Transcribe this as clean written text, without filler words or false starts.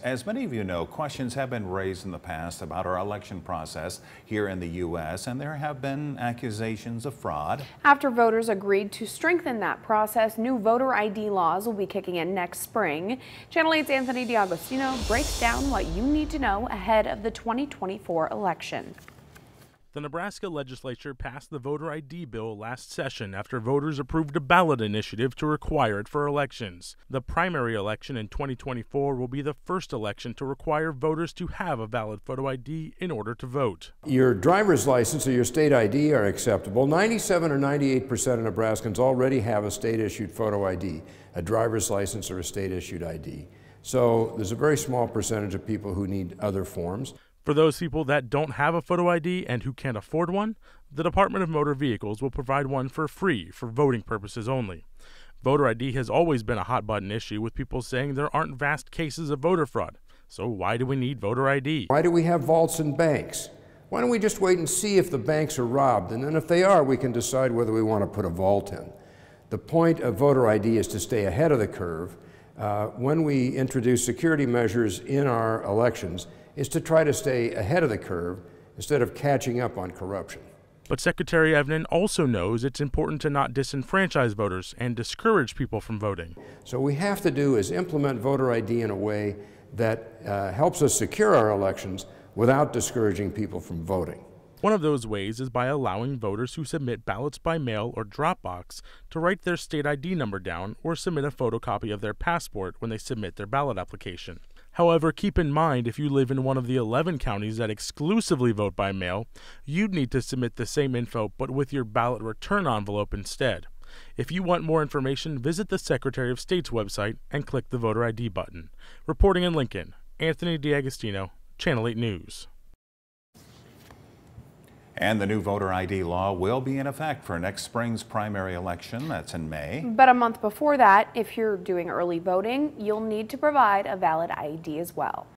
As many of you know, questions have been raised in the past about our election process here in the U.S., and there have been accusations of fraud. After voters agreed to strengthen that process, new voter ID laws will be kicking in next spring. Channel 8's Anthony D'Agostino breaks down what you need to know ahead of the 2024 election. The Nebraska legislature passed the voter ID bill last session after voters approved a ballot initiative to require it for elections. The primary election in 2024 will be the first election to require voters to have a valid photo ID in order to vote. Your driver's license or your state ID are acceptable. 97 or 98% of Nebraskans already have a state-issued photo ID, a driver's license or a state-issued ID. So there's a very small percentage of people who need other forms. For those people that don't have a photo ID and who can't afford one, the Department of Motor Vehicles will provide one for free for voting purposes only. Voter ID has always been a hot-button issue, with people saying there aren't vast cases of voter fraud. So why do we need voter ID? Why do we have vaults in banks? Why don't we just wait and see if the banks are robbed, and then if they are, we can decide whether we want to put a vault in. The point of voter ID is to stay ahead of the curve. When we introduce security measures in our elections, is to try to stay ahead of the curve instead of catching up on corruption. But Secretary Evnen also knows it's important to not disenfranchise voters and discourage people from voting. So what we have to do is implement voter ID in a way that helps us secure our elections without discouraging people from voting. One of those ways is by allowing voters who submit ballots by mail or drop box to write their state ID number down or submit a photocopy of their passport when they submit their ballot application. However, keep in mind, if you live in one of the 11 counties that exclusively vote by mail, you'd need to submit the same info but with your ballot return envelope instead. If you want more information, visit the Secretary of State's website and click the voter ID button. Reporting in Lincoln, Anthony D'Agostino, Channel 8 News. And the new voter ID law will be in effect for next spring's primary election. That's in May. But a month before that, if you're doing early voting, you'll need to provide a valid ID as well.